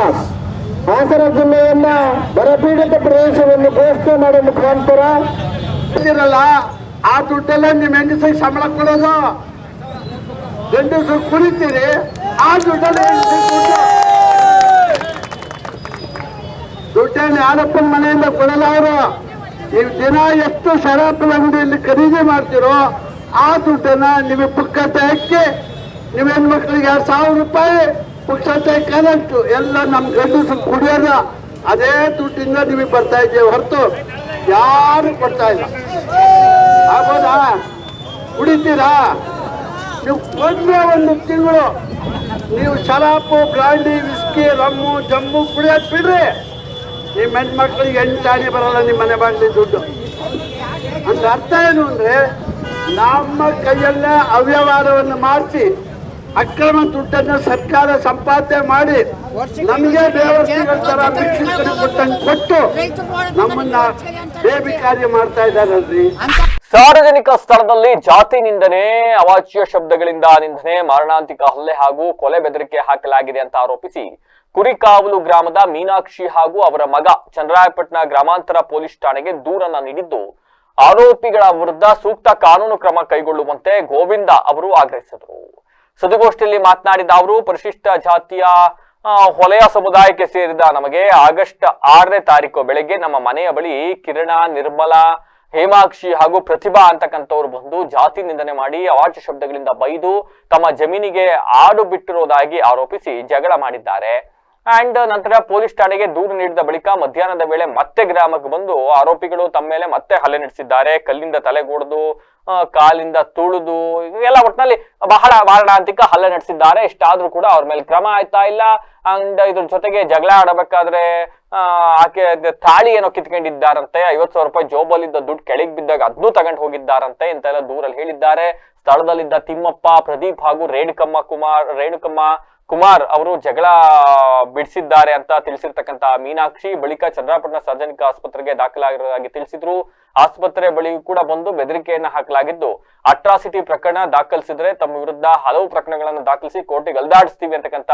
ಹಾಸನ ಜಿಲ್ಲೆಯನ್ನ ಬರಪೀಡಿತ ಪ್ರದೇಶವನ್ನು ಘೋಷಣೆ ಮಾಡೋ ಮುಖಾಂತರ ಇರಲ್ಲ. ಆ ದುಡ್ಡೆಲ್ಲ ನಿಮ್ಮ ಹೆಂಗಸಿಗೆ ಸಂಬಳ ಕೊಡೋದು, ಗಂಡಸರು ಕುಡಿತೀರಿ, ಆ ದುಡ್ಡಲ್ಲಿ ದುಡ್ಡನ್ನು ಯಾರಪ್ಪನ ಮನೆಯಿಂದ ಕೊಡಲ್ಲ ಅವರು. ನೀವು ದಿನ ಎಷ್ಟು ಶರಾಬ್ ಅಂಗಡಿಯಲ್ಲಿ ಖರೀದಿ ಮಾಡ್ತೀರೋ ಆ ದುಡ್ಡನ್ನ ನಿಮಗೆ ಪುಕ್ಕಟ್ಟೆ ಹಾಕಿ ನಿಮ್ಮ ಹೆಣ್ಮಕ್ಳಿಗೆ 2,000 ರೂಪಾಯಿ ಪುಕ್ಕಟ್ಟೆ ಕರೆಂಟು ಎಲ್ಲ ನಮ್ಮ ಗಂಡಸರು ಕುಡಿಯೋದ ಅದೇ ದುಡ್ಡಿಂದ ನಿಮಗೆ ಬರ್ತಾ ಇದ್ದೇವೆ ಹೊರತು ಯಾರು ಕೊಡ್ತಾ ಇಲ್ಲ. ಆಗೋದಾ? ಕುಡಿತೀರಾ? ನೀವು ಒಂದೇ ಒಂದು ತಿಂಗಳು ನೀವು ಶರಾಬು, ಬ್ರಾಂಡಿ, ವಿಸ್ಕಿ, ರಮ್ಮು, ಜಮ್ಮು ಕುಡಿಯೋದು ಬಿಡ್ರಿ, ನಿಮ್ಮ ಹೆಣ್ಮಕ್ಳಿಗೆ 8 ಆಣೆ ಬರಲ್ಲ ನಿಮ್ಮ ಮನೆ ಬಾಗಿಲಿ ದುಡ್ಡು. ಅಂದ್ರೆ ಅರ್ಥ ಏನು ಅಂದ್ರೆ ನಮ್ಮ ಕೈಯಲ್ಲೇ ಅವ್ಯವಹಾರವನ್ನು ಮಾಡಿಸಿ ಅಕ್ರಮ ದುಡ್ಡನ್ನು ಸರ್ಕಾರ ಸಂಪಾದನೆ ಮಾಡಿ ನಮಗೆ ದೇವಸ್ಥಾನಗಳ ತರ ಭಿಕ್ಷುಕರು ಕೊಟ್ಟಂಗೆ ಕೊಟ್ಟು ನಮ್ಮನ್ನ ಬೇಬಿಕಾರ್ಯ ಮಾಡ್ತಾ ಇದ್ದಾರಲ್ರಿ. ಸಾರ್ವಜನಿಕ ಸ್ಥಳದಲ್ಲಿ ಜಾತಿ ನಿಂದನೆ, ಅವಾಚ್ಯ ಶಬ್ದಗಳಿಂದ ನಿಂದನೆ, ಮಾರಣಾಂತಿಕ ಹಲ್ಲೆ ಹಾಗೂ ಕೊಲೆ ಬೆದರಿಕೆ ಹಾಕಲಾಗಿದೆ ಅಂತ ಆರೋಪಿಸಿ ಕುರಿಕಾವಲು ಗ್ರಾಮದ ಮೀನಾಕ್ಷಿ ಹಾಗೂ ಅವರ ಮಗ ಚನ್ನರಾಯಪಟ್ಟಣ ಗ್ರಾಮಾಂತರ ಪೊಲೀಸ್ ಠಾಣೆಗೆ ದೂರನ್ನ ನೀಡಿದ್ದು, ಆರೋಪಿಗಳ ವಿರುದ್ಧ ಸೂಕ್ತ ಕಾನೂನು ಕ್ರಮ ಕೈಗೊಳ್ಳುವಂತೆ ಗೋವಿಂದ ಅವರು ಆಗ್ರಹಿಸಿದರು. ಸುದ್ದಿಗೋಷ್ಠಿಯಲ್ಲಿ ಮಾತನಾಡಿದ ಅವರು, ಪರಿಶಿಷ್ಟ ಜಾತಿಯ ಹೊಲೆಯ ಸಮುದಾಯಕ್ಕೆ ಸೇರಿದ ನಮಗೆ ಆಗಸ್ಟ್ 6ನೇ ತಾರೀಕು ಬೆಳಗ್ಗೆ ನಮ್ಮ ಮನೆಯ ಬಳಿ ಕಿರಣ, ನಿರ್ಮಲಾ, ಹೇಮಾಕ್ಷಿ ಹಾಗೂ ಪ್ರತಿಭಾ ಅಂತಕ್ಕಂಥವ್ರು ಬಂದು ಜಾತಿ ನಿಂದನೆ ಮಾಡಿ ಅವಾಚ್ಯ ಶಬ್ದಗಳಿಂದ ಬೈದು ತಮ್ಮ ಜಮೀನಿಗೆ ಆಡು ಬಿಟ್ಟಿರೋದಾಗಿ ಆರೋಪಿಸಿ ಜಗಳ ಮಾಡಿದ್ದಾರೆ. ಅಂಡ್ ನಂತರ ಪೊಲೀಸ್ ಠಾಣೆಗೆ ದೂರು ನೀಡಿದ ಬಳಿಕ ಮಧ್ಯಾಹ್ನದ ವೇಳೆ ಮತ್ತೆ ಗ್ರಾಮಕ್ಕೆ ಬಂದು ಆರೋಪಿಗಳು ತಮ್ಮ ಮೇಲೆ ಮತ್ತೆ ಹಲ್ಲೆ ನಡೆಸಿದ್ದಾರೆ. ಕಲ್ಲಿಂದ ತಲೆಗೊಡೆದು, ಕಾಲಿಂದ ತುಳಿದು, ಎಲ್ಲ ಒಟ್ಟಿನಲ್ಲಿ ಬಹಳ ಮಾರಣಾಂತಿಕ ಹಲ್ಲೆ ನಡೆಸಿದ್ದಾರೆ. ಇಷ್ಟಾದ್ರೂ ಕೂಡ ಅವ್ರ ಮೇಲೆ ಕ್ರಮ ಆಯ್ತಾ ಇಲ್ಲ. ಅಂಡ್ ಇದ್ರ ಜೊತೆಗೆ ಜಗಳ ಆಡಬೇಕಾದ್ರೆ ಆಕೆ ತಾಳಿ ಏನೋ ಕಿತ್ಕೊಂಡಿದ್ದಾರಂತೆ, 50,000 ರೂಪಾಯಿ ಜೋಬಲ್ಲಿದ್ದ ದುಡ್ಡು ಕೆಳಗೆ ಬಿದ್ದಾಗ ಅದನ್ನೂ ತಗೊಂಡು ಹೋಗಿದ್ದಾರಂತೆ ಇಂತೆಲ್ಲ ದೂರಲ್ಲಿ ಹೇಳಿದ್ದಾರೆ. ಸ್ಥಳದಲ್ಲಿದ್ದ ತಿಮ್ಮಪ್ಪ, ಪ್ರದೀಪ್ ಹಾಗೂ ರೇಣುಕಮ್ಮ ಕುಮಾರ್ ಅವರು ಜಗಳ ಬಿಡಿಸಿದ್ದಾರೆ ಅಂತ ತಿಳಿಸಿರ್ತಕ್ಕಂತ ಮೀನಾಕ್ಷಿ ಬಳಿಕ ಚನ್ನರಾಯಪಟ್ಟಣ ಸಾರ್ವಜನಿಕ ಆಸ್ಪತ್ರೆಗೆ ದಾಖಲಾಗಿರುವುದಾಗಿ ತಿಳಿಸಿದ್ರು. ಆಸ್ಪತ್ರೆ ಬಳಿ ಕೂಡ ಬಂದು ಬೆದರಿಕೆಯನ್ನ ಹಾಕಲಾಗಿದ್ದು, ಅಟ್ರಾಸಿಟಿ ಪ್ರಕರಣ ದಾಖಲಿಸಿದ್ರೆ ತಮ್ಮ ವಿರುದ್ಧ ಹಲವು ಪ್ರಕರಣಗಳನ್ನು ದಾಖಲಿಸಿ ಕೋರ್ಟಿಗೆ ಅಲ್ದಾಡಿಸ್ತೀವಿ ಅಂತಕ್ಕಂತ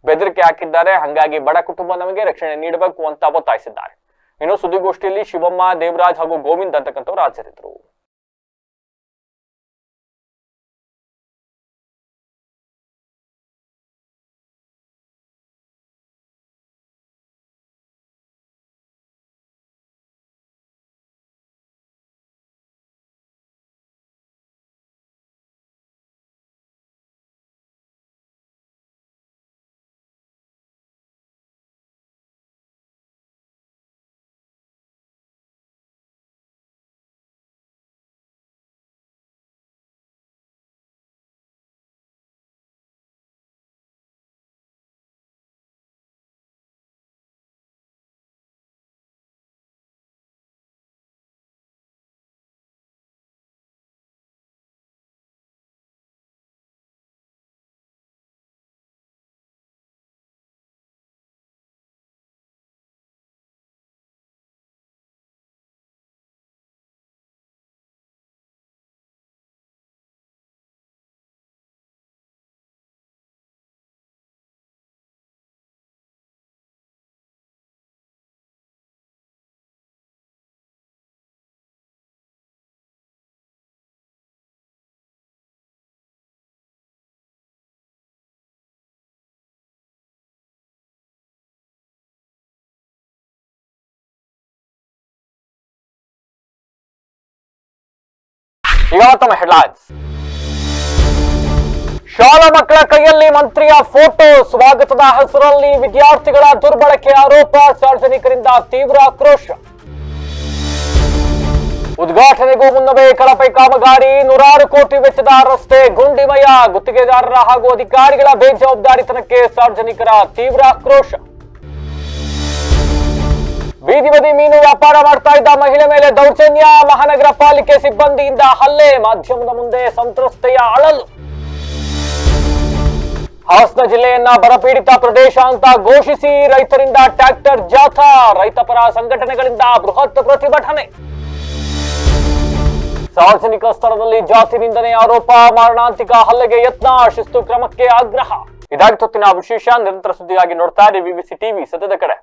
ಬೆದರಿಕೆ ಹಾಕಿದ್ದಾರೆ. ಹಾಗಾಗಿ ಬಡ ಕುಟುಂಬ ನಮಗೆ ರಕ್ಷಣೆ ನೀಡಬೇಕು ಅಂತ ಒತ್ತಾಯಿಸಿದ್ದಾರೆ. ಇನ್ನು ಸುದ್ದಿಗೋಷ್ಠಿಯಲ್ಲಿ ಶಿವಮ್ಮ, ದೇವರಾಜ್ ಹಾಗೂ ಗೋವಿಂದ್ ಅಂತಕ್ಕಂಥವ್ರು ಹಾಜರಿದ್ದರು. ಈಗ ತಮ್ಮ ಹೆಡ್ಲೈನ್ಸ್. ಶಾಲಾ ಮಕ್ಕಳ ಕೈಯಲ್ಲಿ ಮಂತ್ರಿಯ ಫೋಟೋ, ಸ್ವಾಗತದ ಹೆಸರಲ್ಲಿ ವಿದ್ಯಾರ್ಥಿಗಳ ದುರ್ಬಳಕೆ ಆರೋಪ, ಸಾರ್ವಜನಿಕರಿಂದ ತೀವ್ರ ಆಕ್ರೋಶ. ಉದ್ಘಾಟನೆಗೂ ಮುನ್ನವೇ ಕಳಪೆ ಕಾಮಗಾರಿ, 100 ಕೋಟಿ ವೆಚ್ಚದ ರಸ್ತೆ ಗುಂಡಿಮಯ, ಗುತ್ತಿಗೆದಾರರ ಹಾಗೂ ಅಧಿಕಾರಿಗಳ ಬೇಜವಾಬ್ದಾರಿತನಕ್ಕೆ ಸಾರ್ವಜನಿಕರ ತೀವ್ರ ಆಕ್ರೋಶ. ಬೀದಿ ಬದಿ ಮೀನು ವ್ಯಾಪಾರ ಮಾಡ್ತಾ ಇದ್ದ ಮಹಿಳೆ ಮೇಲೆ ದೌರ್ಜನ್ಯ, ಮಹಾನಗರ ಪಾಲಿಕೆ ಸಿಬ್ಬಂದಿಯಿಂದ ಹಲ್ಲೆ, ಮಾಧ್ಯಮದ ಮುಂದೆ ಸಂತ್ರಸ್ತೆಯ ಅಳಲು. ಹಾಸನ ಜಿಲ್ಲೆಯನ್ನ ಬರಪೀಡಿತ ಪ್ರದೇಶ ಅಂತ ಘೋಷಿಸಿ ರೈತರಿಂದ ಟ್ರ್ಯಾಕ್ಟರ್ ಜಾಥಾ, ರೈತ ಪರ ಸಂಘಟನೆಗಳಿಂದ ಬೃಹತ್ ಪ್ರತಿಭಟನೆ. ಸಾರ್ವಜನಿಕ ಸ್ಥಳದಲ್ಲಿ ಜಾತಿ ನಿಂದನೆ ಆರೋಪ, ಮಾರಣಾಂತಿಕ ಹಲ್ಲೆಗೆ ಯತ್ನ, ಶಿಸ್ತು ಕ್ರಮಕ್ಕೆ ಆಗ್ರಹ. ಇದಾಗಿ ಹೊತ್ತಿನ ವಿಶೇಷ. ನಿರಂತರ ಸುದ್ದಿಗಾಗಿ ನೋಡ್ತಾ ಇರಿ ವಿವಿಸಿ ಟಿವಿ, ಸತ್ಯದ ಕಡೆ.